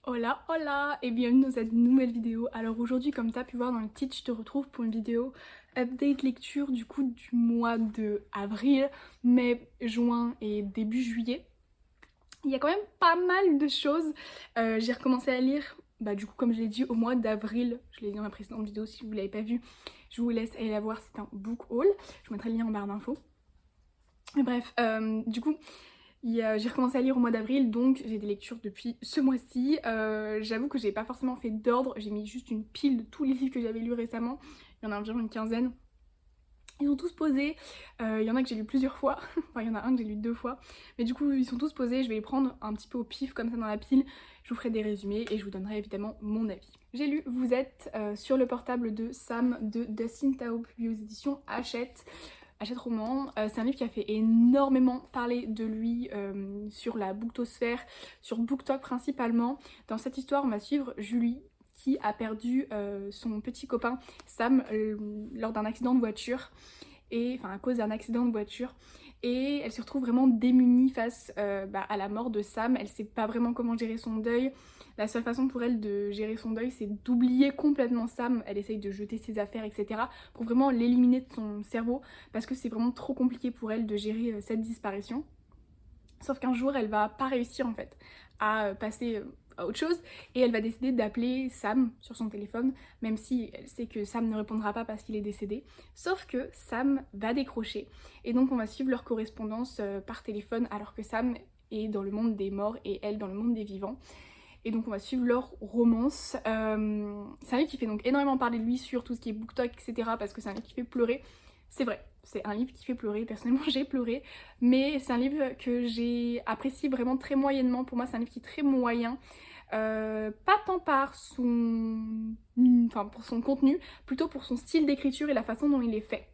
Hola hola et bienvenue dans cette nouvelle vidéo. Alors aujourd'hui, comme tu as pu voir dans le titre, je te retrouve pour une vidéo update lecture du coup du mois de avril, mai, juin et début juillet. Il y a quand même pas mal de choses. J'ai recommencé à lire, du coup comme je l'ai dit, au mois d'avril. Je l'ai dit dans ma précédente vidéo, si vous l'avez pas vue, je vous laisse aller la voir, c'est un book haul. Je vous mettrai le lien en barre d'infos. Mais bref, du coup, j'ai recommencé à lire au mois d'avril, donc j'ai des lectures depuis ce mois-ci. J'avoue que j'ai pas forcément fait d'ordre, j'ai mis juste une pile de tous les livres que j'avais lus récemment. Il y en a environ une quinzaine. Ils sont tous posés, il y en a que j'ai lu plusieurs fois, enfin il y en a un que j'ai lu 2 fois, mais du coup ils sont tous posés, je vais les prendre un petit peu au pif comme ça dans la pile, je vous ferai des résumés et je vous donnerai évidemment mon avis. J'ai lu Vous êtes sur le portable de Sam de Dustin Tao, publié aux éditions Hachette Roman. C'est un livre qui a fait énormément parler de lui sur la booktosphère, sur BookTok principalement. Dans cette histoire, on va suivre Julie qui a perdu son petit copain Sam lors d'un accident de voiture, enfin à cause d'un accident de voiture. Et elle se retrouve vraiment démunie face à la mort de Sam. Elle sait pas vraiment comment gérer son deuil. La seule façon pour elle de gérer son deuil, c'est d'oublier complètement Sam. Elle essaye de jeter ses affaires, etc. pour vraiment l'éliminer de son cerveau, parce que c'est vraiment trop compliqué pour elle de gérer cette disparition. Sauf qu'un jour, elle va pas réussir en fait à passer à autre chose et elle va décider d'appeler Sam sur son téléphone, même si elle sait que Sam ne répondra pas parce qu'il est décédé. Sauf que Sam va décrocher et donc on va suivre leur correspondance par téléphone alors que Sam est dans le monde des morts et elle dans le monde des vivants. Et donc on va suivre leur romance. C'est un livre qui fait donc énormément parler de lui sur tout ce qui est BookTok, etc. parce que c'est un livre qui fait pleurer. C'est vrai, c'est un livre qui fait pleurer. Personnellement, j'ai pleuré. Mais c'est un livre que j'ai apprécié vraiment très moyennement. Pour moi, c'est un livre qui est très moyen. Pas tant par pour son contenu, plutôt pour son style d'écriture et la façon dont il est fait.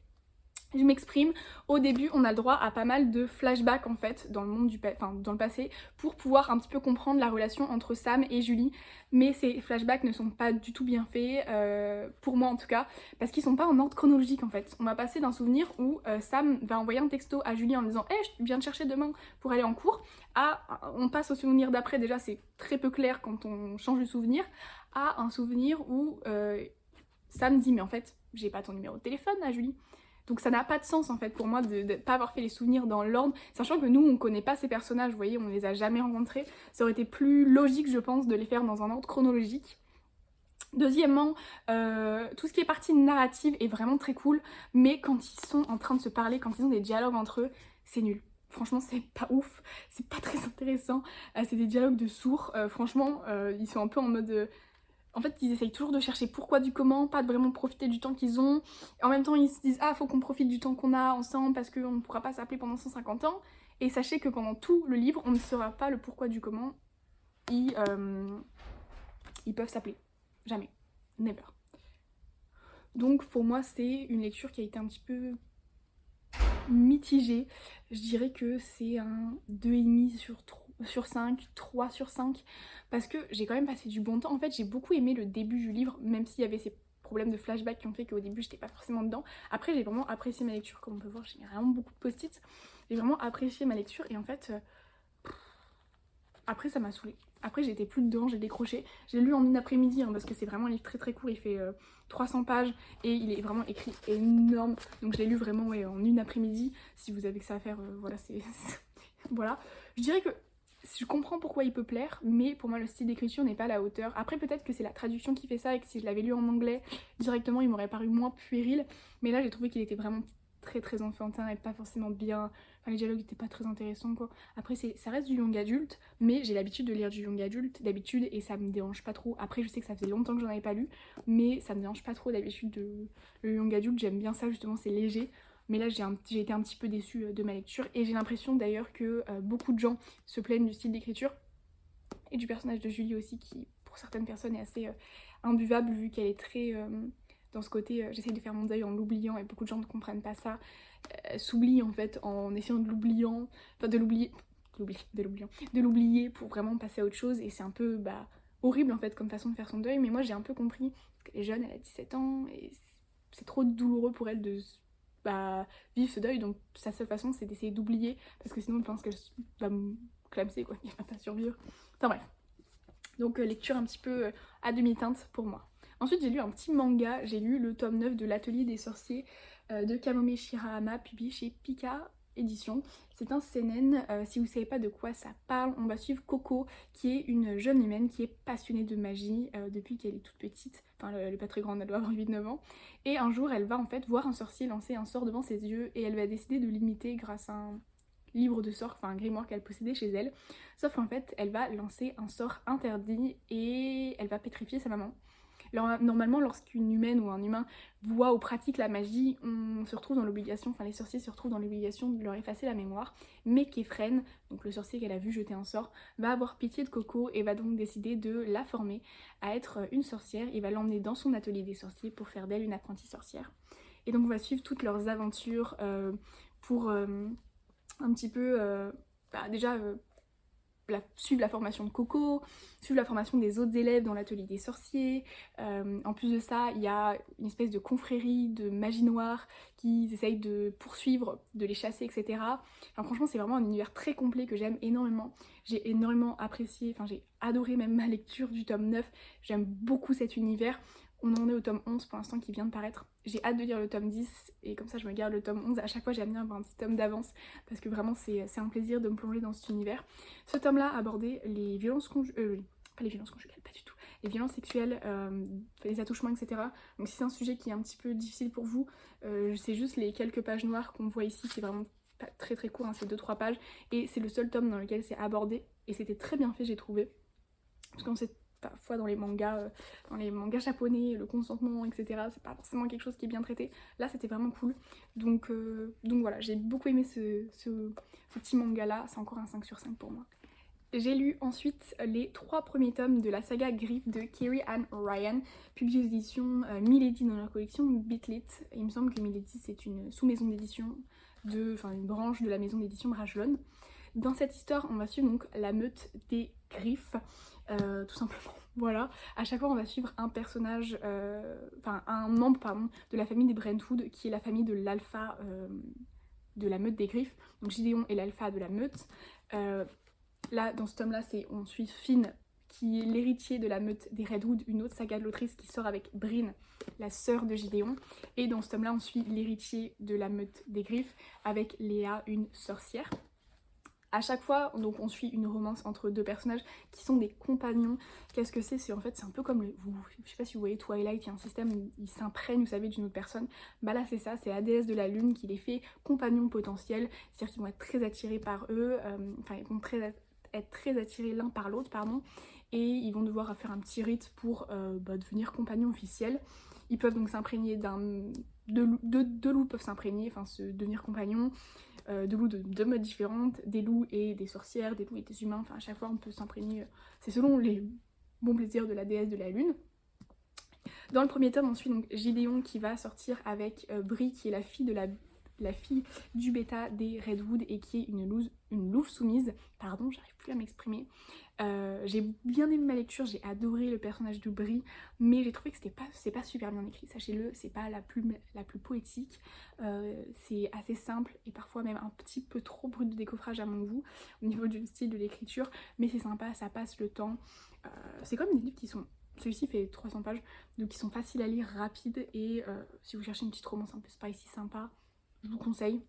Je m'exprime, au début on a le droit à pas mal de flashbacks en fait dans le monde dans le passé pour pouvoir un petit peu comprendre la relation entre Sam et Julie, mais ces flashbacks ne sont pas du tout bien faits, pour moi en tout cas, parce qu'ils sont pas en ordre chronologique en fait. On va passer d'un souvenir où Sam va envoyer un texto à Julie en disant hey, je viens te chercher demain pour aller en cours, à on passe au souvenir d'après, déjà c'est très peu clair quand on change de souvenir, à un souvenir où Sam dit mais en fait j'ai pas ton numéro de téléphone à Julie. Donc ça n'a pas de sens en fait pour moi de pas avoir fait les souvenirs dans l'ordre, sachant que nous on connaît pas ces personnages, vous voyez, on les a jamais rencontrés. Ça aurait été plus logique je pense de les faire dans un ordre chronologique. Deuxièmement, tout ce qui est partie narrative est vraiment très cool, mais quand ils sont en train de se parler, quand ils ont des dialogues entre eux, c'est nul. Franchement, c'est pas ouf, c'est pas très intéressant, c'est des dialogues de sourds. Franchement, ils sont un peu en mode en fait, ils essayent toujours de chercher pourquoi du comment, pas de vraiment profiter du temps qu'ils ont. En même temps, ils se disent ah, faut qu'on profite du temps qu'on a ensemble parce qu'on ne pourra pas s'appeler pendant 150 ans. Et sachez que pendant tout le livre, on ne saura pas le pourquoi du comment ils peuvent s'appeler. Jamais. Never. Donc pour moi, c'est une lecture qui a été un petit peu mitigée. Je dirais que c'est un 2,5 sur 5, 3 sur 5, parce que j'ai quand même passé du bon temps. En fait, j'ai beaucoup aimé le début du livre, même s'il y avait ces problèmes de flashback qui ont fait qu'au début j'étais pas forcément dedans. Après, j'ai vraiment apprécié ma lecture, comme on peut voir, j'ai mis vraiment beaucoup de post-it. J'ai vraiment apprécié ma lecture et en fait, après ça m'a saoulée. Après j'étais plus dedans, j'ai décroché. J'ai lu en une après-midi parce que c'est vraiment un livre très très court, il fait 300 pages et il est vraiment écrit énorme. Donc je l'ai lu vraiment en une après-midi. Si vous avez que ça à faire, voilà, c'est... voilà. Je dirais que je comprends pourquoi il peut plaire, mais pour moi le style d'écriture n'est pas à la hauteur. Après peut-être que c'est la traduction qui fait ça et que si je l'avais lu en anglais directement il m'aurait paru moins puéril. Mais là j'ai trouvé qu'il était vraiment très très enfantin et pas forcément bien... Enfin les dialogues étaient pas très intéressants quoi. Après ça reste du young adulte, mais j'ai l'habitude de lire du young adulte d'habitude et ça me dérange pas trop. Après je sais que ça faisait longtemps que j'en avais pas lu, mais ça me dérange pas trop d'habitude le young adulte, j'aime bien ça justement, c'est léger. Mais là j'ai été un petit peu déçue de ma lecture et j'ai l'impression d'ailleurs que beaucoup de gens se plaignent du style d'écriture et du personnage de Julie aussi qui pour certaines personnes est assez imbuvable vu qu'elle est très dans ce côté j'essaye de faire mon deuil en l'oubliant et beaucoup de gens ne comprennent pas ça, s'oublie en fait en essayant de l'oubliant, enfin de l'oublier pour vraiment passer à autre chose et c'est un peu horrible en fait comme façon de faire son deuil. Mais moi j'ai un peu compris qu'elle est jeune, elle a 17 ans et c'est trop douloureux pour elle de vivre ce deuil, donc sa seule façon c'est d'essayer d'oublier parce que sinon je pense qu'elle va me clamser quoi, qu'elle va pas survivre. Enfin bref. Donc lecture un petit peu à demi-teinte pour moi. Ensuite j'ai lu un petit manga, j'ai lu le tome 9 de l'Atelier des sorciers de Kamome Shirahama, publié chez Pika Édition. C'est un seinen, si vous savez pas de quoi ça parle, on va suivre Coco qui est une jeune humaine qui est passionnée de magie depuis qu'elle est toute petite, enfin elle est pas très grande, elle doit avoir 8-9 ans, et un jour elle va en fait voir un sorcier lancer un sort devant ses yeux et elle va décider de l'imiter grâce à un livre de sorts, enfin un grimoire qu'elle possédait chez elle, sauf qu'en fait elle va lancer un sort interdit et elle va pétrifier sa maman. Alors, normalement, lorsqu'une humaine ou un humain voit ou pratique la magie, on se retrouve dans l'obligation, enfin les sorciers se retrouvent dans l'obligation de leur effacer la mémoire, mais Kefren, donc le sorcier qu'elle a vu jeter un sort, va avoir pitié de Coco et va donc décider de la former à être une sorcière et va l'emmener dans son atelier des sorciers pour faire d'elle une apprentie sorcière. Et donc on va suivre toutes leurs aventures pour un petit peu, déjà suivre la formation de Coco, suivre la formation des autres élèves dans l'atelier des sorciers. En plus de ça, il y a une espèce de confrérie de magie noire qui essayent de poursuivre, de les chasser, etc. Enfin, franchement, c'est vraiment un univers très complet que j'aime énormément. J'ai énormément apprécié, enfin j'ai adoré même ma lecture du tome 9. J'aime beaucoup cet univers. On en est au tome 11 pour l'instant qui vient de paraître. J'ai hâte de lire le tome 10 et comme ça je me garde le tome 11. À chaque fois j'aime bien avoir un petit tome d'avance parce que vraiment c'est un plaisir de me plonger dans cet univers. Ce tome-là abordait les violences conjugales, pas les violences conjugales, pas du tout, les violences sexuelles, les attouchements, etc. Donc si c'est un sujet qui est un petit peu difficile pour vous, c'est juste les quelques pages noires qu'on voit ici, c'est vraiment pas très très court, hein, c'est 2-3 pages et c'est le seul tome dans lequel c'est abordé et c'était très bien fait j'ai trouvé. Parce qu'on sait parfois dans les mangas japonais, le consentement, etc. c'est pas forcément quelque chose qui est bien traité. Là c'était vraiment cool. Donc voilà, j'ai beaucoup aimé ce petit manga là, c'est encore un 5 sur 5 pour moi. J'ai lu ensuite les 3 premiers tomes de la saga Griff de Kiri Ann Ryan, publiée aux éditions Milady dans leur collection Bitlit. Il me semble que Milady c'est une sous-maison d'édition, une branche de la maison d'édition Brajlon. Dans cette histoire, on va suivre donc la meute des Griffes, tout simplement. Voilà, à chaque fois on va suivre un personnage, un membre pardon, de la famille des Brentwood, qui est la famille de l'alpha de la meute des Griffes. Donc Gideon est l'alpha de la meute. Là, dans ce tome-là, on suit Finn, qui est l'héritier de la meute des Redwood, une autre saga de l'autrice qui sort avec Brynn, la sœur de Gideon. Et dans ce tome-là, on suit l'héritier de la meute des Griffes, avec Léa, une sorcière. À chaque fois, donc on suit une romance entre 2 personnages qui sont des compagnons. Qu'est-ce que c'est? C'est en fait, c'est un peu comme je sais pas si vous voyez Twilight, il y a un système où ils s'imprègnent, vous savez, d'une autre personne. Bah là c'est ça, c'est la déesse de la lune qui les fait compagnons potentiels, c'est-à-dire qu'ils vont être très attirés par eux, ils vont être très attirés l'un par l'autre, pardon, et ils vont devoir faire un petit rite pour devenir compagnons officiels. Ils peuvent donc s'imprégner deux loups peuvent s'imprégner, devenir compagnons. De loups de 2 modes différentes, des loups et des sorcières, des loups et des humains, enfin à chaque fois on peut s'imprégner, c'est selon les bons plaisirs de la déesse de la lune. Dans le premier tome on suit donc Gideon qui va sortir avec Bri qui est la fille du bêta des Redwood et qui est une louve soumise, pardon j'arrive plus à m'exprimer. J'ai bien aimé ma lecture, j'ai adoré le personnage de Bri, mais j'ai trouvé que c'est pas super bien écrit, sachez-le, c'est pas la plus poétique, c'est assez simple et parfois même un petit peu trop brut de décoffrage à mon goût au niveau du style de l'écriture, mais c'est sympa, ça passe le temps. C'est comme des livres qui sont... Celui-ci fait 300 pages, donc ils sont faciles à lire, rapides, et si vous cherchez une petite romance un peu spicy sympa, je vous conseille.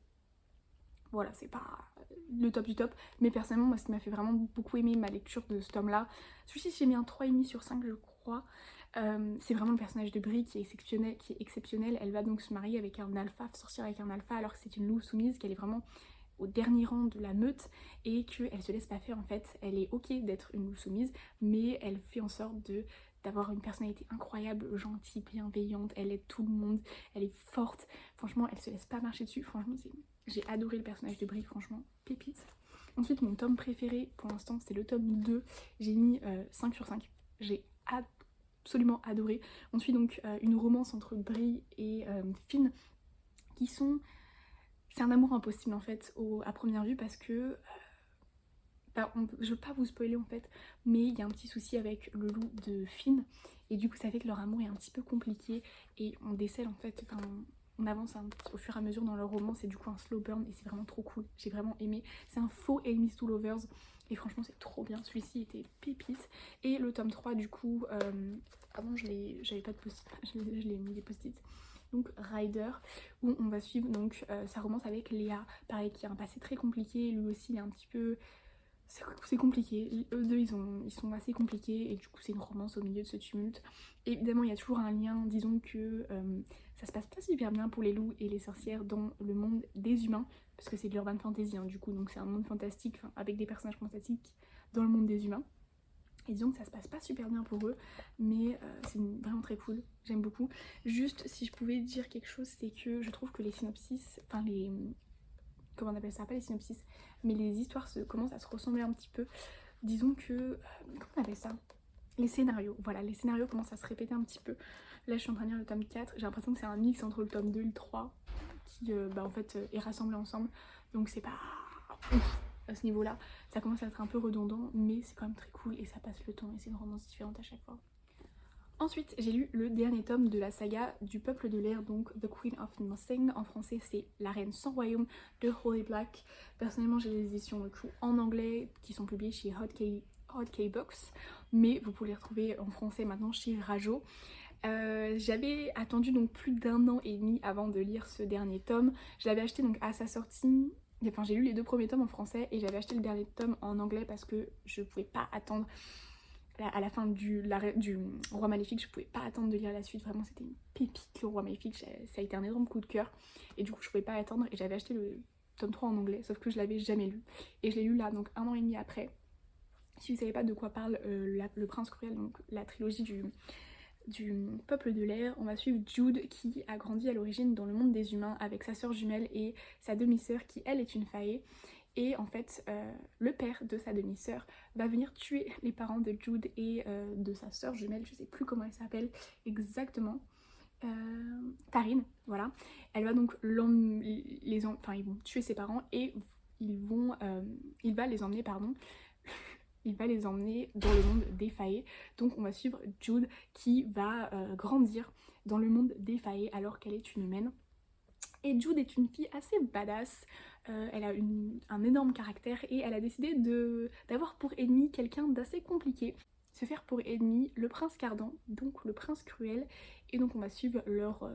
Voilà, c'est pas le top du top, mais personnellement, moi, ce qui m'a fait vraiment beaucoup aimer ma lecture de ce tome-là, celui-ci j'ai mis un 3,5 sur 5, je crois. C'est vraiment le personnage de Bri qui est exceptionnel. Elle va donc se marier avec un alpha, sortir avec un alpha, alors que c'est une louve soumise, qu'elle est vraiment au dernier rang de la meute et qu'elle se laisse pas faire en fait. Elle est ok d'être une louve soumise, mais elle fait en sorte d'avoir une personnalité incroyable, gentille, bienveillante, elle aide tout le monde, elle est forte, franchement elle se laisse pas marcher dessus, franchement j'ai adoré le personnage de Bri, franchement pépite. Ensuite mon tome préféré pour l'instant c'est le tome 2, j'ai mis 5 sur 5, j'ai absolument adoré. On suit donc une romance entre Bri et Finn qui sont... C'est un amour impossible en fait à première vue parce que... je veux pas vous spoiler en fait, mais il y a un petit souci avec le loup de Finn et du coup ça fait que leur amour est un petit peu compliqué et on décèle en fait, on avance au fur et à mesure dans leur roman, c'est du coup un slow burn et c'est vraiment trop cool, j'ai vraiment aimé. C'est un faux Enemies to Lovers et franchement c'est trop bien, celui-ci était pépite. Et le tome 3 du coup, avant j'avais pas de post-it, je l'ai mis des post-it. Donc Ryder, où on va suivre donc sa romance avec Léa, pareil qui a un passé très compliqué, lui aussi il est un petit peu... C'est compliqué, eux deux ils sont assez compliqués et du coup c'est une romance au milieu de ce tumulte. Et évidemment il y a toujours un lien, disons que ça se passe pas super bien pour les loups et les sorcières dans le monde des humains, parce que c'est de l'urban fantasy hein, du coup, donc c'est un monde fantastique avec des personnages fantastiques dans le monde des humains. Et disons que ça se passe pas super bien pour eux, mais c'est vraiment très cool, j'aime beaucoup. Juste si je pouvais dire quelque chose, c'est que je trouve que les synopsis, enfin les... comment on appelle ça, pas les synopsis, mais les histoires commencent à se ressembler un petit peu. Disons que... comment on appelle ça? Les scénarios, voilà, les scénarios commencent à se répéter un petit peu. Là je suis en train de lire le tome 4, j'ai l'impression que c'est un mix entre le tome 2 et le 3 qui en fait est rassemblé ensemble, donc c'est pas ouf à ce niveau là, ça commence à être un peu redondant mais c'est quand même très cool et ça passe le temps et c'est une romance différente à chaque fois. Ensuite, j'ai lu le dernier tome de la saga du Peuple de l'air, donc The Queen of Nothing. En français, c'est La Reine sans Royaume de Holly Black. Personnellement, j'ai des éditions du coup en anglais qui sont publiées chez Hot K Books, mais vous pouvez les retrouver en français maintenant chez Rajo. J'avais attendu donc plus d'1 an et demi avant de lire ce dernier tome. Je l'avais acheté donc à sa sortie. Enfin, j'ai lu les 2 premiers tomes en français et j'avais acheté le dernier tome en anglais parce que je pouvais pas attendre. À la fin du Roi Maléfique, je pouvais pas attendre de lire la suite, vraiment c'était une pépite le Roi Maléfique, ça a été un énorme coup de cœur et du coup je pouvais pas attendre et j'avais acheté le tome 3 en anglais, sauf que je l'avais jamais lu et je l'ai lu là donc 1 an et demi après. Si vous savez pas de quoi parle le Prince Cruel, donc la trilogie du Peuple de l'air, on va suivre Jude qui a grandi à l'origine dans le monde des humains avec sa sœur jumelle et sa demi-sœur qui elle est une fae. Et en fait, le père de sa demi-sœur va venir tuer les parents de Jude et de sa sœur jumelle, je sais plus comment elle s'appelle exactement, Taryn, voilà. Elle va donc ils vont tuer ses parents et il va les emmener, pardon, il va les emmener dans le monde des fae. Donc on va suivre Jude qui va grandir dans le monde des fae alors qu'elle est une humaine. Et Jude est une fille assez badass, elle a un énorme caractère et elle a décidé d'avoir pour ennemi quelqu'un d'assez compliqué. Se faire pour ennemi le prince Cardan, donc le prince cruel, et donc on va suivre leur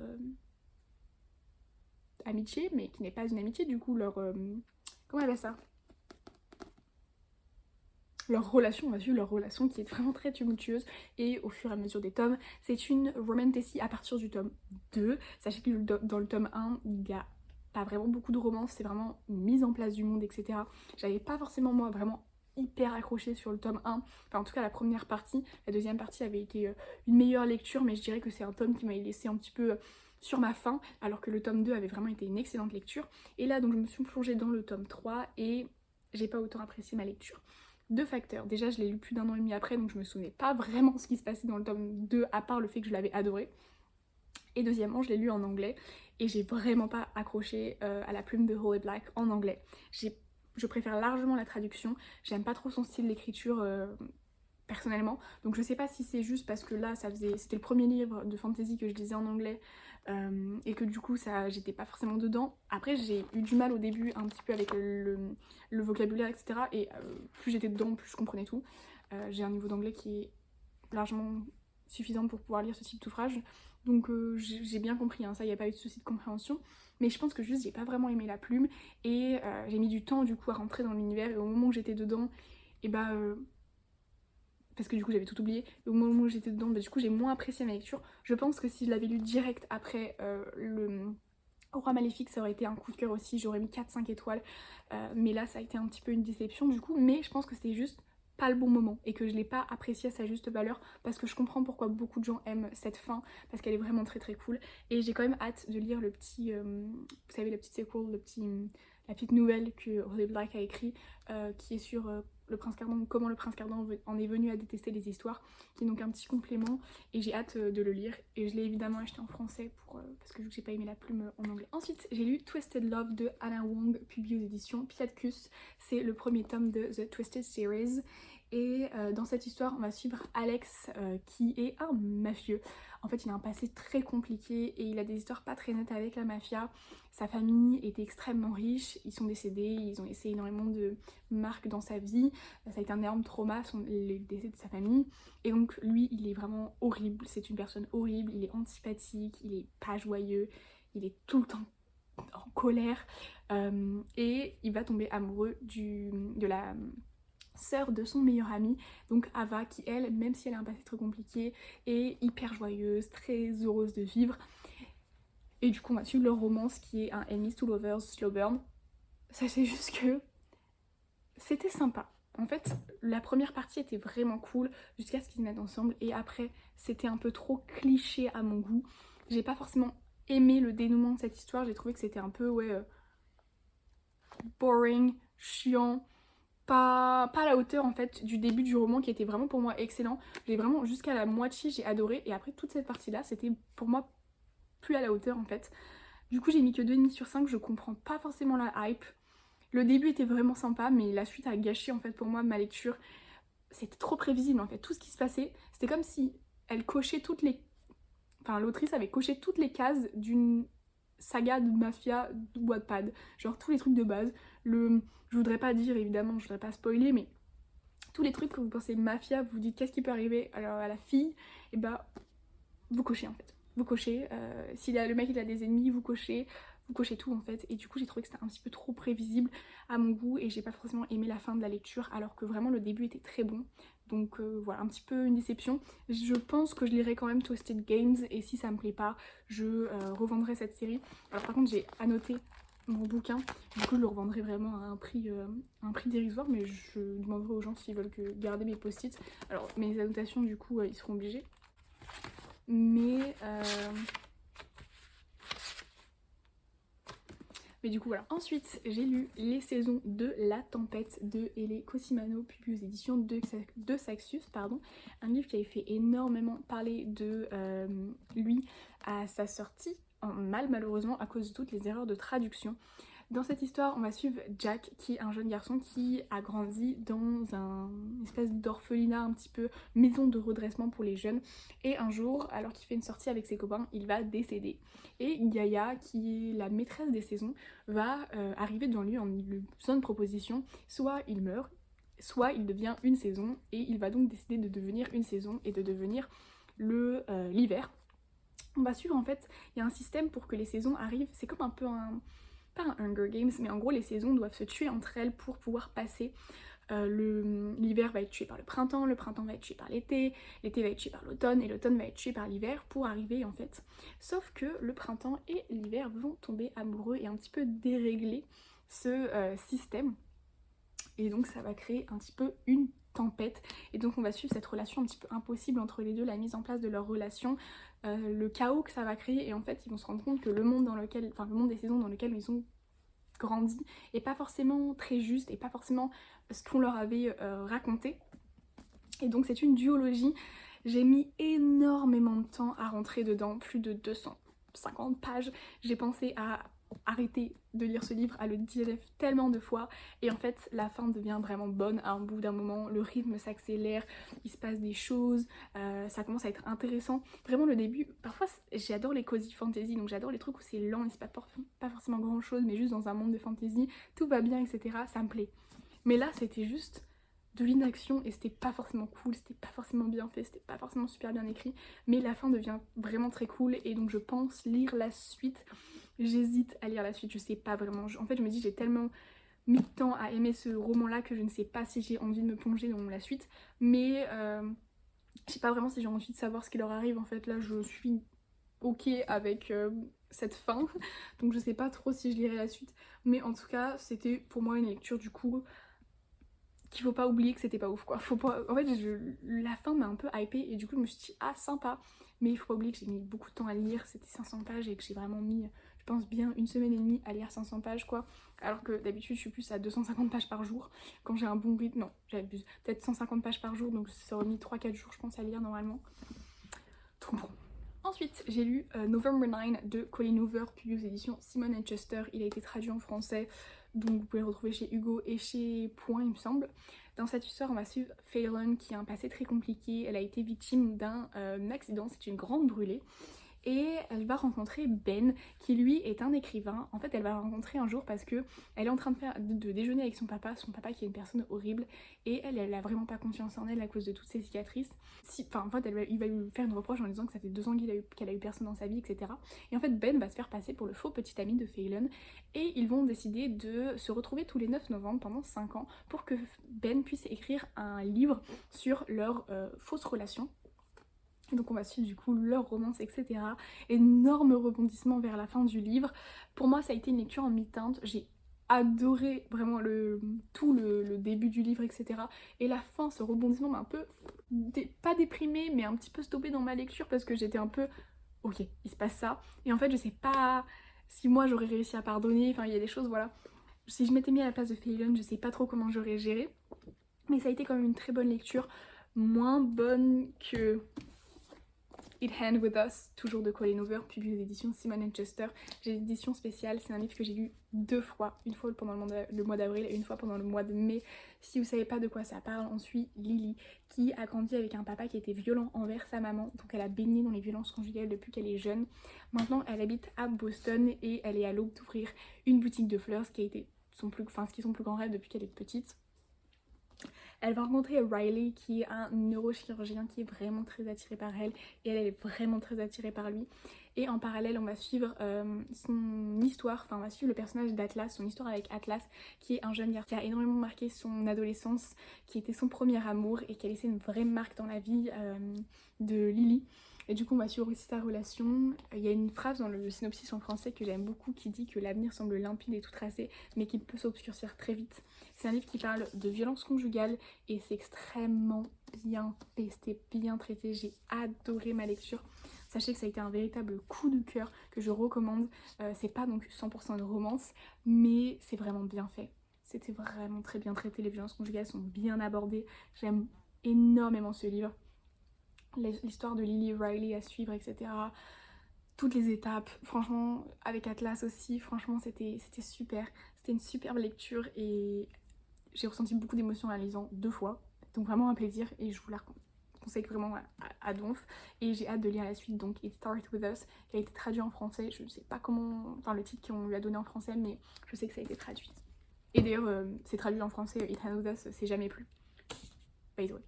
amitié, mais qui n'est pas une amitié, du coup leur... comment on appelle ça? Leur relation, on va suivre leur relation qui est vraiment très tumultueuse et au fur et à mesure des tomes, c'est une romantasy à partir du tome 2. Sachez que dans le tome 1, il n'y a pas vraiment beaucoup de romance, c'est vraiment une mise en place du monde, etc. J'avais pas forcément moi vraiment hyper accrochée sur le tome 1, enfin en tout cas la première partie. La deuxième partie avait été une meilleure lecture, mais je dirais que c'est un tome qui m'a laissé un petit peu sur ma faim, alors que le tome 2 avait vraiment été une excellente lecture. Et là donc je me suis plongée dans le tome 3 et j'ai pas autant apprécié ma lecture. 2 facteurs. Déjà, je l'ai lu plus d'1 an et demi après, donc je me souvenais pas vraiment ce qui se passait dans le tome 2, à part le fait que je l'avais adoré. Et deuxièmement, je l'ai lu en anglais, et j'ai vraiment pas accroché à la plume de Holly Black en anglais. Je préfère largement la traduction, j'aime pas trop son style d'écriture personnellement, donc je sais pas si c'est juste parce que là, c'était le premier livre de fantasy que je lisais en anglais, et que du coup j'étais pas forcément dedans. Après j'ai eu du mal au début un petit peu avec le vocabulaire, etc. Et plus j'étais dedans, plus je comprenais tout. J'ai un niveau d'anglais qui est largement suffisant pour pouvoir lire ce type d'ouvrage, donc j'ai bien compris, hein, ça, il n'y a pas eu de souci de compréhension, mais je pense que juste j'ai pas vraiment aimé la plume et j'ai mis du temps du coup à rentrer dans l'univers, et au moment où j'étais dedans, et bah parce que du coup j'avais tout oublié, et au moment où j'étais dedans, bah, du coup j'ai moins apprécié ma lecture. Je pense que si je l'avais lu direct après le Roi Maléfique, ça aurait été un coup de cœur aussi, j'aurais mis 4-5 étoiles, mais là ça a été un petit peu une déception du coup, mais je pense que c'était juste pas le bon moment et que je l'ai pas apprécié à sa juste valeur, parce que je comprends pourquoi beaucoup de gens aiment cette fin, parce qu'elle est vraiment très très cool, et j'ai quand même hâte de lire le petit, vous savez, le petit sequel, la petite nouvelle que Holly Black a écrit, qui est sur le Prince Cardan, comment le Prince Cardan en est venu à détester les histoires, qui est donc un petit complément, et j'ai hâte de le lire, et je l'ai évidemment acheté en français parce que j'ai pas aimé la plume en anglais. Ensuite j'ai lu Twisted Love de Anna Wong, publié aux éditions Piatkus. C'est le premier tome de The Twisted Series, Et dans cette histoire, on va suivre Alex qui est un mafieux. En fait, il a un passé très compliqué et il a des histoires pas très nettes avec la mafia. Sa famille était extrêmement riche, ils sont décédés, ils ont laissé énormément de marques dans sa vie. Ça a été un énorme trauma, le décès de sa famille. Et donc lui, il est vraiment horrible, c'est une personne horrible, il est antipathique, il est pas joyeux, il est tout le temps en colère. Et il va tomber amoureux de la sœur de son meilleur ami, donc Ava, qui elle, même si elle a un passé très compliqué, est hyper joyeuse, très heureuse de vivre. Et du coup on va suivre leur romance qui est un Enemies to Lovers slow burn. Sachez juste que c'était sympa. En fait, la première partie était vraiment cool jusqu'à ce qu'ils se mettent ensemble et après c'était un peu trop cliché à mon goût. J'ai pas forcément aimé le dénouement de cette histoire, j'ai trouvé que c'était un peu boring, chiant, pas à la hauteur en fait du début du roman qui était vraiment pour moi excellent. J'ai vraiment jusqu'à la moitié j'ai adoré et après toute cette partie là c'était pour moi plus à la hauteur en fait. Du coup j'ai mis que 2,5 sur 5, je comprends pas forcément la hype. Le début était vraiment sympa mais la suite a gâché en fait pour moi ma lecture. C'était trop prévisible en fait, tout ce qui se passait, c'était comme si elle cochait toutes les... Enfin l'autrice avait coché toutes les cases d'une saga de mafia de Wattpad, genre tous les trucs de base. Je voudrais pas dire évidemment, je voudrais pas spoiler, mais tous les trucs que vous pensez mafia, vous vous dites qu'est-ce qui peut arriver alors à la fille, et bah vous cochez en fait. Vous cochez, si le mec il a des ennemis, vous cochez tout en fait. Et du coup j'ai trouvé que c'était un petit peu trop prévisible à mon goût et j'ai pas forcément aimé la fin de la lecture alors que vraiment le début était très bon. Donc voilà, un petit peu une déception. Je pense que je lirai quand même Twisted Games et si ça me plaît pas, je revendrai cette série. Alors par contre j'ai annoté mon bouquin, du coup je le revendrai vraiment à un prix dérisoire, mais je demanderai aux gens s'ils veulent garder mes post-it. Alors mes annotations du coup ils seront obligés. Mais du coup voilà. Ensuite j'ai lu les saisons de La Tempête de Ele Cosimano, publié aux éditions de Saxius, pardon. Un livre qui avait fait énormément parler de lui à sa sortie en mal malheureusement à cause de toutes les erreurs de traduction. Dans cette histoire, on va suivre Jack, qui est un jeune garçon qui a grandi dans une espèce d'orphelinat, un petit peu maison de redressement pour les jeunes. Et un jour, alors qu'il fait une sortie avec ses copains, il va décéder. Et Gaïa, qui est la maîtresse des saisons, va arriver devant lui en lui faisant une proposition. Soit il meurt, soit il devient une saison, et il va donc décider de devenir une saison et de devenir l'hiver. On va suivre en fait, il y a un système pour que les saisons arrivent, c'est comme un peu pas un Hunger Games, mais en gros les saisons doivent se tuer entre elles pour pouvoir passer. L'hiver va être tué par le printemps va être tué par l'été va être tué par l'automne et l'automne va être tué par l'hiver pour arriver en fait. Sauf que le printemps et l'hiver vont tomber amoureux et un petit peu dérégler ce système. Et donc ça va créer un petit peu une tempête. Et donc on va suivre cette relation un petit peu impossible entre les deux, la mise en place de leur relation, le chaos que ça va créer. Et en fait ils vont se rendre compte que le monde des saisons dans lequel ils ont grandi est pas forcément très juste et pas forcément ce qu'on leur avait raconté. Et donc c'est une duologie. J'ai mis énormément de temps à rentrer dedans, plus de 250 pages. J'ai pensé à arrêter de lire ce livre, à le dire tellement de fois, et en fait la fin devient vraiment bonne à un bout d'un moment, le rythme s'accélère, il se passe des choses, ça commence à être intéressant. Vraiment le début, parfois j'adore les cozy fantasy, donc j'adore les trucs où c'est lent et c'est pas forcément grand chose, mais juste dans un monde de fantasy, tout va bien, etc. Ça me plaît. Mais là c'était juste de l'inaction et c'était pas forcément cool, c'était pas forcément bien fait, c'était pas forcément super bien écrit, mais la fin devient vraiment très cool et donc je pense lire la suite. J'hésite à lire la suite, je sais pas vraiment. En fait je me dis j'ai tellement mis de temps à aimer ce roman là que je ne sais pas si j'ai envie de me plonger dans la suite, mais je sais pas vraiment si j'ai envie de savoir ce qui leur arrive. En fait là je suis ok avec cette fin, donc je sais pas trop si je lirai la suite, mais en tout cas c'était pour moi une lecture du coup qu'il faut pas oublier que c'était pas ouf quoi. Faut pas... En fait la fin m'a un peu hypée et du coup je me suis dit ah sympa, mais il faut pas oublier que j'ai mis beaucoup de temps à lire, c'était 500 pages et que j'ai vraiment mis je pense bien une semaine et demie à lire 500 pages quoi, alors que d'habitude je suis plus à 250 pages par jour quand j'ai un bon rythme. Non j'abuse, peut-être 150 pages par jour, donc ça aurait mis 3-4 jours je pense à lire normalement. Trop bon. Ensuite, j'ai lu November 9 de Colleen Hoover, publié aux éditions Simon & Schuster. Il a été traduit en français, donc vous pouvez le retrouver chez Hugo et chez Point, il me semble. Dans cette histoire, on va suivre Phelan qui a un passé très compliqué. Elle a été victime d'un accident, c'est une grande brûlée. Et elle va rencontrer Ben qui lui est un écrivain. En fait elle va le rencontrer un jour parce que elle est en train de déjeuner avec son papa qui est une personne horrible et elle a vraiment pas confiance en elle à cause de toutes ses cicatrices. En fait il va lui faire une reproche en lui disant que ça fait 2 ans qu'elle a eu personne dans sa vie, etc. Et en fait Ben va se faire passer pour le faux petit ami de Phelan et ils vont décider de se retrouver tous les 9 novembre pendant 5 ans pour que Ben puisse écrire un livre sur leur fausse relation. Et donc on va suivre du coup leur romance, etc. Énorme rebondissement vers la fin du livre. Pour moi ça a été une lecture en mi-teinte. J'ai adoré vraiment tout le début du livre, etc. Et la fin, ce rebondissement m'a un peu, pas déprimée, mais un petit peu stoppée dans ma lecture parce que j'étais un peu, ok, il se passe ça. Et en fait je sais pas si moi j'aurais réussi à pardonner, enfin il y a des choses, voilà. Si je m'étais mis à la place de Phelan, je sais pas trop comment j'aurais géré. Mais ça a été quand même une très bonne lecture, moins bonne que It Hand With Us, toujours de Colleen Hoover, publié aux éditions Simon & Schuster. J'ai l'édition spéciale, c'est un livre que j'ai lu 2 fois, une fois pendant le mois d'avril et une fois pendant le mois de mai. Si vous savez pas de quoi ça parle, on suit Lily qui a grandi avec un papa qui était violent envers sa maman, donc elle a baigné dans les violences conjugales depuis qu'elle est jeune. Maintenant elle habite à Boston et elle est à l'aube d'ouvrir une boutique de fleurs, ce qui est son plus grand rêve depuis qu'elle est petite. Elle va rencontrer Riley qui est un neurochirurgien qui est vraiment très attiré par elle et elle est vraiment très attirée par lui. Et en parallèle on va suivre son histoire, enfin on va suivre le personnage d'Atlas, son histoire avec Atlas qui est un jeune garçon qui a énormément marqué son adolescence, qui était son premier amour et qui a laissé une vraie marque dans la vie de Lily. Et du coup on va suivre aussi sa relation. Il y a une phrase dans le synopsis en français que j'aime beaucoup qui dit que l'avenir semble limpide et tout tracé mais qu'il peut s'obscurcir très vite. C'est un livre qui parle de violence conjugale et c'est extrêmement bien fait, c'était bien traité, j'ai adoré ma lecture. Sachez que ça a été un véritable coup de cœur que je recommande. C'est pas donc 100% de romance mais c'est vraiment bien fait. C'était vraiment très bien traité, les violences conjugales sont bien abordées. J'aime énormément ce livre. L'histoire de Lily Riley à suivre, etc. Toutes les étapes, franchement, avec Atlas aussi, franchement c'était super. C'était une superbe lecture et j'ai ressenti beaucoup d'émotions en la lisant 2 fois. Donc vraiment un plaisir et je vous la conseille vraiment à donf. Et j'ai hâte de lire la suite, donc It Starts With Us, qui a été traduit en français. Je ne sais pas comment, enfin le titre qu'on lui a donné en français, mais je sais que ça a été traduit. Et d'ailleurs, c'est traduit en français, It Starts With Us, c'est jamais plus. By the way.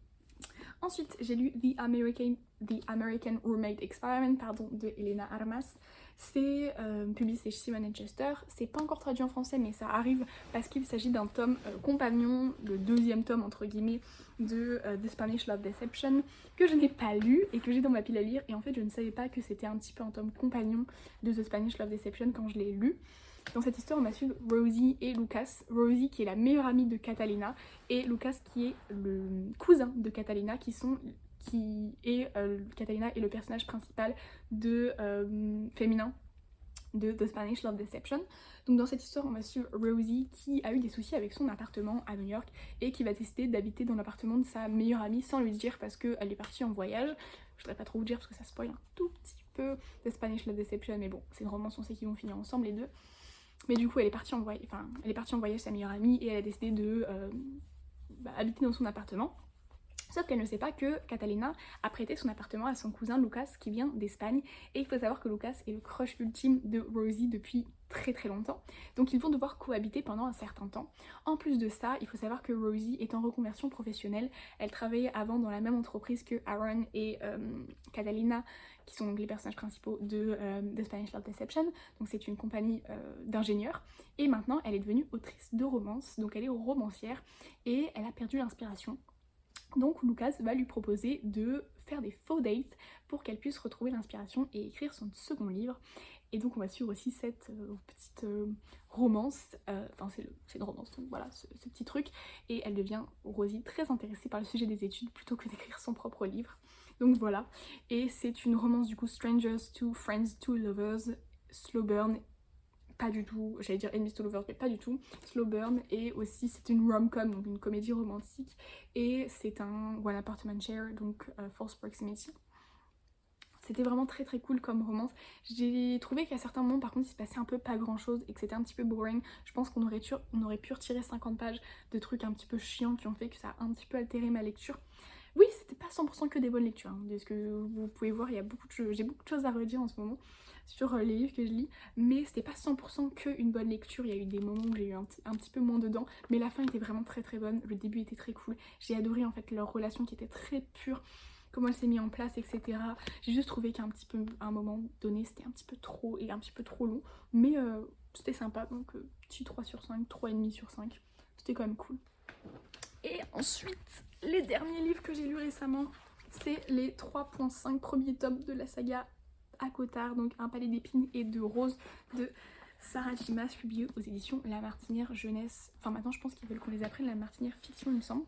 Ensuite, j'ai lu The American Roommate Experiment de Elena Armas. C'est publié chez Simon & Schuster. C'est pas encore traduit en français, mais ça arrive parce qu'il s'agit d'un tome compagnon, le 2e tome entre guillemets de The Spanish Love Deception, que je n'ai pas lu et que j'ai dans ma pile à lire. Et en fait, je ne savais pas que c'était un petit peu un tome compagnon de The Spanish Love Deception quand je l'ai lu. Dans cette histoire, on va suivre Rosie et Lucas. Rosie qui est la meilleure amie de Catalina et Lucas qui est le cousin de Catalina, Catalina est le personnage principal de féminin de The Spanish Love Deception. Donc dans cette histoire on va suivre Rosie qui a eu des soucis avec son appartement à New York et qui va décider d'habiter dans l'appartement de sa meilleure amie sans lui dire parce qu'elle est partie en voyage. Je voudrais pas trop vous dire parce que ça spoil un tout petit peu The Spanish Love Deception, mais bon c'est une romance, on sait qu'ils vont finir ensemble les deux. Mais du coup elle est partie en voyage, sa meilleure amie, et elle a décidé de habiter dans son appartement. Sauf qu'elle ne sait pas que Catalina a prêté son appartement à son cousin Lucas qui vient d'Espagne. Et il faut savoir que Lucas est le crush ultime de Rosie depuis très très longtemps. Donc ils vont devoir cohabiter pendant un certain temps. En plus de ça, il faut savoir que Rosie est en reconversion professionnelle. Elle travaillait avant dans la même entreprise que Aaron et Catalina, qui sont donc les personnages principaux de The Spanish Love Deception. Donc c'est une compagnie d'ingénieurs. Et maintenant elle est devenue autrice de romance, donc elle est romancière et elle a perdu l'inspiration. Donc Lucas va lui proposer de faire des faux dates pour qu'elle puisse retrouver l'inspiration et écrire son second livre. Et donc on va suivre aussi cette petite romance, c'est une romance, donc voilà, ce petit truc. Et elle devient, Rosie, très intéressée par le sujet des études plutôt que d'écrire son propre livre. Donc voilà, et c'est une romance du coup Strangers to Friends to Lovers, slow burn. Pas du tout, j'allais dire Enemies to Lovers mais pas du tout, slow burn, et aussi c'est une rom-com, donc une comédie romantique, et c'est un one apartment share, donc false proximity. C'était vraiment très très cool comme romance. J'ai trouvé qu'à certains moments par contre il se passait un peu pas grand chose et que c'était un petit peu boring. Je pense qu'on aurait pu retirer 50 pages de trucs un petit peu chiants qui ont fait que ça a un petit peu altéré ma lecture. Oui, c'était pas 100% que des bonnes lectures, hein. De ce que vous pouvez voir, j'ai beaucoup de choses à redire en ce moment sur les livres que je lis, mais c'était pas 100% que une bonne lecture. Il y a eu des moments où j'ai eu un petit peu moins dedans, mais la fin était vraiment très très bonne, le début était très cool. J'ai adoré en fait leur relation qui était très pure, comment elle s'est mise en place, etc. J'ai juste trouvé qu'à un moment donné, c'était un petit peu trop et un petit peu trop long, mais c'était sympa, donc petit 3 sur 5, 3,5 sur 5, c'était quand même cool. Et ensuite, les derniers livres que j'ai lus récemment, c'est les 3,5 premiers tomes de la saga ACOTAR, donc Un palais d'épines et de roses de Sarah J. Maas, publié aux éditions La Martinière Jeunesse. Enfin maintenant je pense qu'ils veulent qu'on les apprenne La Martinière Fiction il me semble.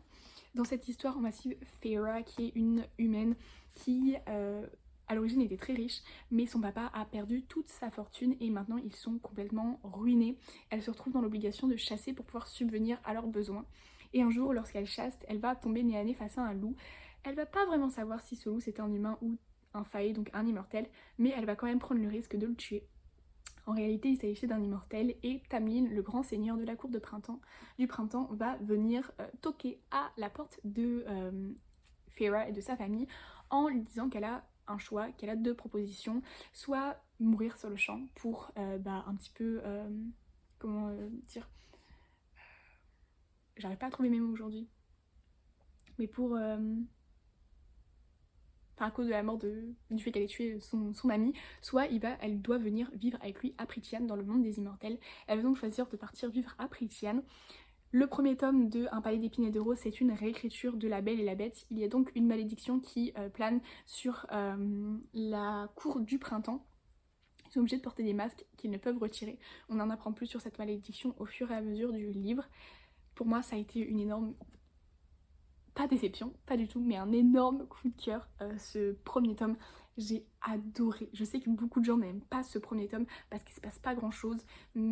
Dans cette histoire on va suivre Feyre qui est une humaine qui à l'origine était très riche, mais son papa a perdu toute sa fortune et maintenant ils sont complètement ruinés. Elle se retrouve dans l'obligation de chasser pour pouvoir subvenir à leurs besoins. Et un jour, lorsqu'elle chasse, elle va tomber nez à nez face à un loup. Elle va pas vraiment savoir si ce loup c'était un humain ou un fae, donc un immortel, mais elle va quand même prendre le risque de le tuer. En réalité, il s'agissait d'un immortel et Tamlin, le grand seigneur de la cour du printemps, va venir toquer à la porte de Feyre et de sa famille en lui disant qu'elle a un choix, qu'elle a deux propositions, soit mourir sur le champ pour un petit peu, comment dire, j'arrive pas à trouver mes mots aujourd'hui, mais pour à cause de la mort du fait qu'elle ait tué son ami, soit elle doit venir vivre avec lui à Prythian dans le monde des immortels. Elle va donc choisir de partir vivre à Prythian. Le premier tome de Un palais d'épines et de roses, c'est une réécriture de La Belle et la Bête. Il y a donc une malédiction qui plane sur la cour du printemps. Ils sont obligés de porter des masques qu'ils ne peuvent retirer. On en apprend plus sur cette malédiction au fur et à mesure du livre. Pour moi, ça a été une énorme... pas déception, pas du tout, mais un énorme coup de cœur. Ce premier tome, j'ai adoré. Je sais que beaucoup de gens n'aiment pas ce premier tome parce qu'il se passe pas grand chose,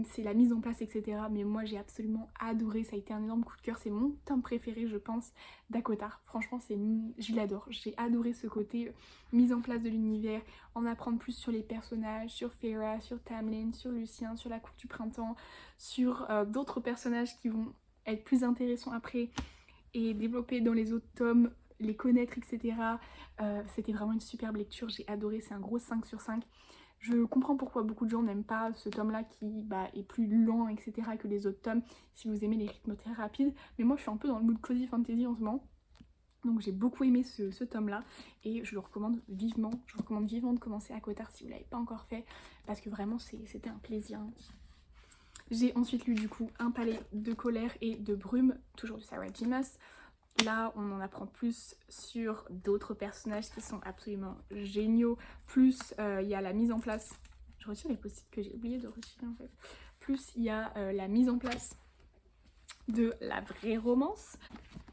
c'est la mise en place, etc. Mais moi j'ai absolument adoré, ça a été un énorme coup de cœur. C'est mon tome préféré, je pense, d'ACOTAR. Franchement, je l'adore. J'ai adoré ce côté mise en place de l'univers, en apprendre plus sur les personnages, sur Feyre, sur Tamlin, sur Lucien, sur la cour du printemps, sur d'autres personnages qui vont être plus intéressants après et développer dans les autres tomes, les connaître, etc. C'était vraiment une superbe lecture, j'ai adoré, c'est un gros 5 sur 5. Je comprends pourquoi beaucoup de gens n'aiment pas ce tome-là qui est plus lent, etc. que les autres tomes, si vous aimez les rythmes très rapides. Mais moi je suis un peu dans le mood cozy fantasy en ce moment. Donc j'ai beaucoup aimé ce tome-là et je le recommande vivement. Je vous recommande vivement de commencer ACOTAR si vous ne l'avez pas encore fait, parce que vraiment c'était un plaisir. J'ai ensuite lu du coup Un palais de colère et de brume, toujours de Sarah J. Maas. Là, on en apprend plus sur d'autres personnages qui sont absolument géniaux. Plus, il y a la mise en place... Je retire les post-it que j'ai oublié de retirer en fait. Plus, il y a la mise en place de la vraie romance.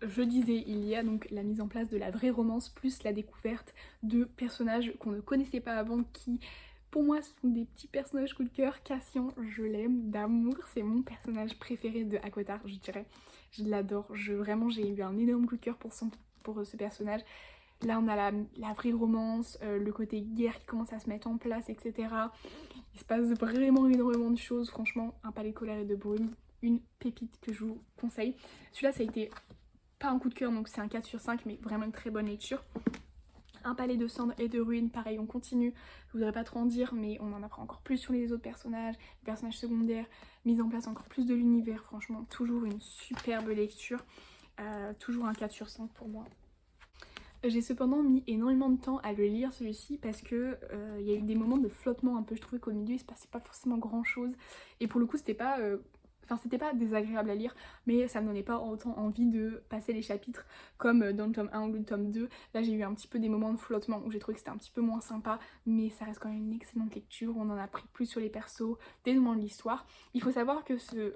Je disais, il y a donc la mise en place de la vraie romance, plus la découverte de personnages qu'on ne connaissait pas avant qui... Pour moi, ce sont des petits personnages coup de cœur. Cassian, je l'aime d'amour. C'est mon personnage préféré de ACOTAR, je dirais. Je l'adore. Vraiment, j'ai eu un énorme coup de cœur pour ce personnage. Là, on a la vraie romance, le côté guerre qui commence à se mettre en place, etc. Il se passe vraiment énormément de choses. Franchement, Un palais de colère et de brume, une pépite que je vous conseille. Celui-là, ça a été pas un coup de cœur, donc c'est un 4 sur 5, mais vraiment une très bonne lecture. Un palais de cendres et de ruines, pareil on continue, je voudrais pas trop en dire mais on en apprend encore plus sur les autres personnages, les personnages secondaires, mise en place encore plus de l'univers, franchement toujours une superbe lecture, toujours un 4 sur 5 pour moi. J'ai cependant mis énormément de temps à le lire celui-ci parce que il y a eu des moments de flottement un peu, je trouvais qu'au milieu il se passait pas forcément grand chose et pour le coup c'était pas... c'était pas désagréable à lire, mais ça me donnait pas autant envie de passer les chapitres comme dans le tome 1 ou le tome 2. Là j'ai eu un petit peu des moments de flottement où j'ai trouvé que c'était un petit peu moins sympa, mais ça reste quand même une excellente lecture, on en a appris plus sur les persos, des moments de l'histoire. Il faut savoir que ce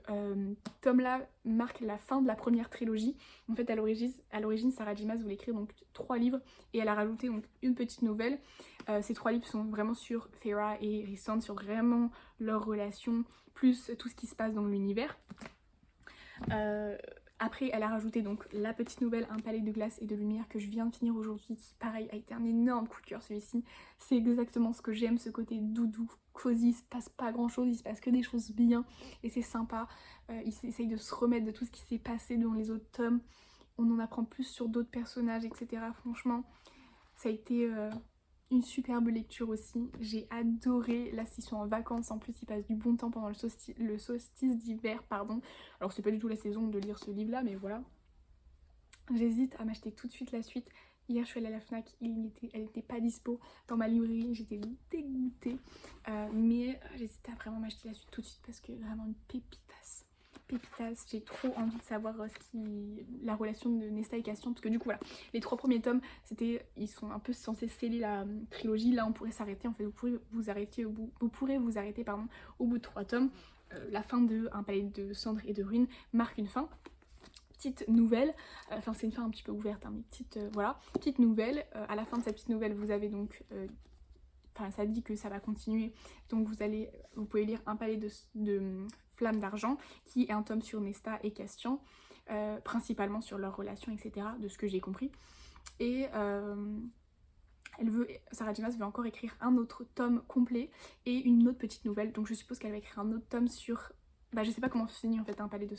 tome-là marque la fin de la première trilogie. En fait à l'origine Sarah J. Maas voulait écrire donc 3 livres et elle a rajouté donc une petite nouvelle. Ces 3 livres sont vraiment sur Feyre et Rhysand, sur vraiment leur relation, plus tout ce qui se passe dans l'univers. Après elle a rajouté donc la petite nouvelle Un palais de glace et de lumière que je viens de finir aujourd'hui, qui pareil a été un énorme coup de cœur celui-ci. C'est exactement ce que j'aime, ce côté doudou, cosy, il se passe pas grand chose, il se passe que des choses bien et c'est sympa. Il essaye de se remettre de tout ce qui s'est passé dans les autres tomes, on en apprend plus sur d'autres personnages, etc. Franchement ça a été une superbe lecture aussi, j'ai adoré. Là ils sont en vacances, en plus ils passent du bon temps pendant le solstice d'hiver, pardon. Alors c'est pas du tout la saison de lire ce livre là, mais voilà. J'hésite à m'acheter tout de suite la suite. Hier je suis allée à la FNAC, elle n'était pas dispo dans ma librairie, j'étais dégoûtée. Mais j'hésite à vraiment m'acheter la suite tout de suite parce que vraiment une pépitas. J'ai trop envie de savoir la relation de Nesta et Castian, parce que du coup voilà, les 3 premiers tomes, ils sont un peu censés sceller la trilogie. Là on pourrait s'arrêter, en fait vous pourrez vous arrêter au bout de 3 tomes. La fin de Un palais de cendres et de ruines marque une fin. Petite nouvelle, enfin c'est une fin un petit peu ouverte, hein, mais petite nouvelle. À la fin de cette petite nouvelle vous avez donc enfin ça dit que ça va continuer, donc vous pouvez lire Un palais de flammes d'argent, qui est un tome sur Nesta et Castian, principalement sur leur relation, etc., de ce que j'ai compris. Et Sarah J. Maas veut encore écrire un autre tome complet et une autre petite nouvelle, donc je suppose qu'elle va écrire un autre tome sur... Bah je sais pas comment finit en fait Un palais de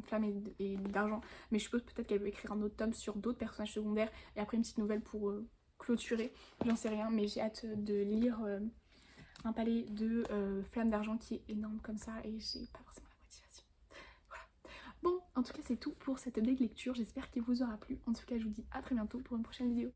flammes et d'argent, mais je suppose peut-être qu'elle veut écrire un autre tome sur d'autres personnages secondaires et après une petite nouvelle pour clôturer, j'en sais rien, mais j'ai hâte de lire Un palais de flammes d'argent qui est énorme comme ça et j'ai pas forcément la motivation. Voilà. Bon, en tout cas c'est tout pour cette update lecture, j'espère qu'il vous aura plu. En tout cas je vous dis à très bientôt pour une prochaine vidéo.